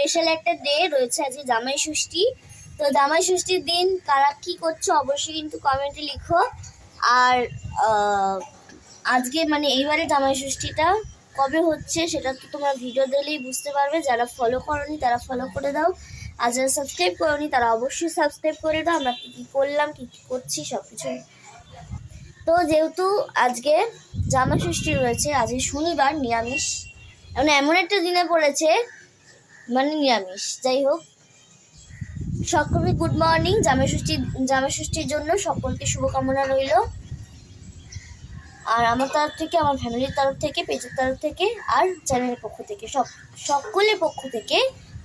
Special একটা day রয়েছে, আজকে জামাই ষষ্ঠী। তো জামাই ষষ্ঠীর দিন কারা কি করছো অবশ্যই কিন্তু কমেন্টে লিখো। আর আজকে মানে এইবারে জামাই ষষ্ঠীটা কবে হচ্ছে সেটা তো তোমরা ভিডিও দিলেই বুঝতে পারবে। যারা ফলো করোনি তারা ফলো করে দাও, আর যারা সাবস্ক্রাইব করোনি তারা অবশ্যই সাবস্ক্রাইব করে দাও। আমরা কী কী করলাম, কী কী করছি সব কিছু। তো যেহেতু আজকে জামাই ষষ্ঠী রয়েছে, আজকে শনিবার, নিরামিষ, মানে এমন একটা দিনে পড়েছে মানে নিরামিষ। যাই হোক, সকলকে গুড মর্নিং। জামাই ষষ্ঠীর জন্য সকলকে শুভকামনা রইল। আর আমার তরফ থেকে, আমার ফ্যামিলির তরফ থেকে, পেজের তরফ থেকে, আর চ্যানেলের পক্ষ থেকে, সকলের পক্ষ থেকে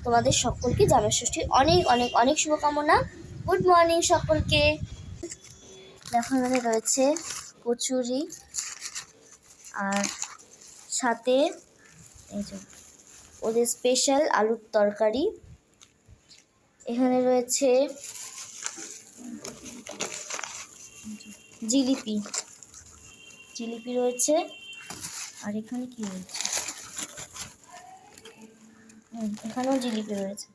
তোমাদের সকলকে জামাই ষষ্ঠীর অনেক অনেক অনেক শুভকামনা। গুড মর্নিং সকলকে। দেখো এখানে রয়েছে কচুরি, আর সাথে এই যে ওদের স্পেশাল আলুর তরকারি। এখানে রয়েছে জিলিপি রয়েছে। আর এখানে কি রয়েছে? এখানেও জিলিপি রয়েছে।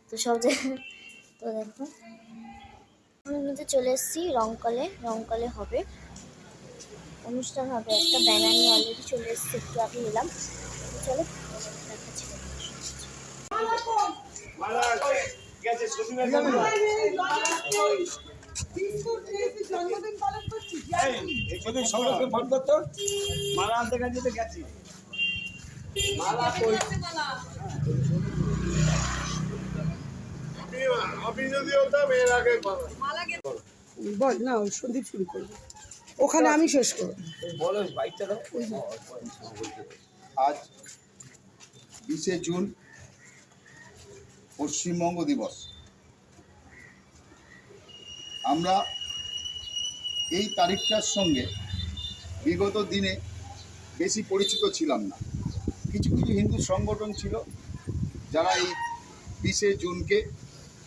তো সব জায়গায় তো দেখো আমি মধ্যে চলে এসেছি রংকলে হবে অনুষ্ঠান, হবে একটা ব্যানার নিয়ে অলরেডি চলে এসেছি, একটু আগে এলাম। চলো দেখাচ্ছি। বল না, ওই সন্দীপ শুরু করবে, ওখানে আমি শেষ করব। আজ 20শে জুন পশ্চিমবঙ্গ দিবস। আমরা এই তারিখটার সঙ্গে বিগত দিনে বেশি পরিচিত ছিলাম না। কিছু কিছু হিন্দু সংগঠন ছিল যারা এই 20শে জুনকে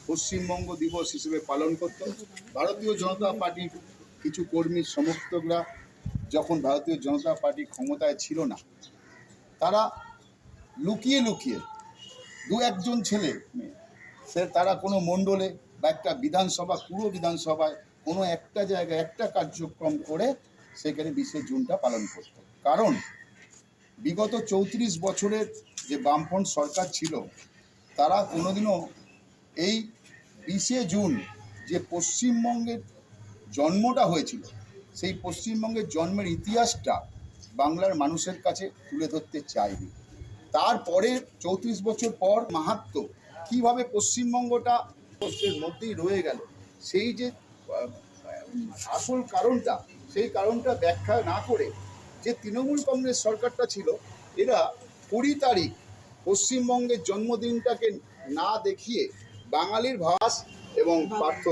পশ্চিমবঙ্গ দিবস হিসেবে পালন করত। ভারতীয় জনতা পার্টির কিছু কর্মী সমর্থকরা যখন ভারতীয় জনতা পার্টি ক্ষমতায় ছিল না, তারা লুকিয়ে লুকিয়ে দু একজন ছেলে সে তারা কোনো মণ্ডলে বা একটা বিধানসভা, পুরো বিধানসভায় কোনো একটা জায়গায় একটা কার্যক্রম করে সেখানে 20শে জুনটা পালন করত। কারণ বিগত 34 বছরের যে বামফ্রন্ট সরকার ছিল, তারা কোনোদিনও এই 20শে জুন যে পশ্চিমবঙ্গের জন্মটা হয়েছিল, সেই পশ্চিমবঙ্গের জন্মের ইতিহাসটা বাংলার মানুষের কাছে তুলে ধরতে চায়নি। তারপরে 34 বছর পর মাহাত্ম্য কীভাবে পশ্চিমবঙ্গটা পশ্চিমের মধ্যেই রয়ে গেল, সেই যে আসল কারণটা, সেই কারণটা ব্যাখ্যা না করে যে তৃণমূল কংগ্রেস সরকারটা ছিল, এরা 20 তারিখ পশ্চিমবঙ্গের জন্মদিনটাকে না দেখিয়ে বাঙালির ভাস এবং পার্থ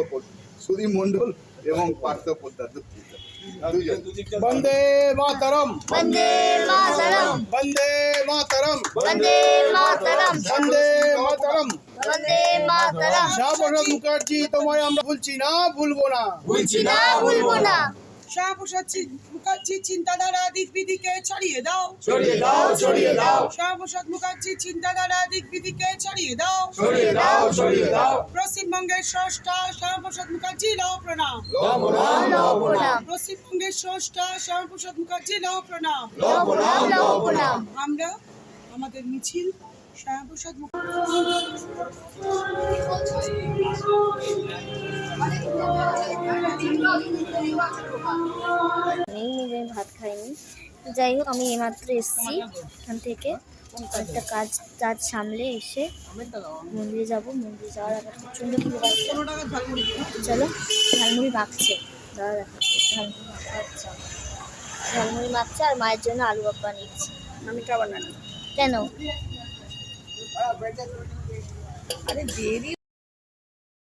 সুধীর মণ্ডল এবং পার্থ পোদ্দার বন্দে মাতরম, বন্দে মাতরম, বন্দে মাতরম, বন্দে মাতরম, বন্দে মাতরম। বন্দে মাতরম। শ্যামাপ্রসাদ মুখার্জি, তোমায় আমরা ভুলছি না, ভুলবো না, ভুলবো না। শ্যামাপ্রসাদ মুখার্জি চিন্তাধারা দিকবিদিকে ছড়িয়ে দাও, ছড়িয়ে দাও, ছড়িয়ে দাও, শ্যামাপ্রসাদ মুখার্জি চিন্তাধারা দিকবিদিকে ছড়িয়ে দাও, ছড়িয়ে দাও, ছড়িয়ে দাও। পশ্চিমবঙ্গের স্রষ্টা শ্যামাপ্রসাদ মুখার্জি লও প্রণাম, লও প্রণাম, লও প্রণাম, পশ্চিমবঙ্গের স্রষ্টা শ্যামাপ্রসাদ মুখার্জি লও প্রণাম। লও প্রণাম, লও প্রণাম। আমরা আমাদের মিছিল শ্যামাপ্রসাদ ভাত খাইনি। যাই হোক, আমি এইমাত্র এসেছি এখান থেকে, একটা কাজ সামলে এসে মন্দিরে যাব। মন্দিরে যাওয়ার আগে প্রচণ্ড কি চলো ঝালমুড়ি মাখছে, দাদা দেখাচ্ছে ঝালমুড়ি মাখছে। আর মায়ের জন্য আলু বাপ্পা নিচ্ছি। আমি খাবার না, কেন? আরে দেরি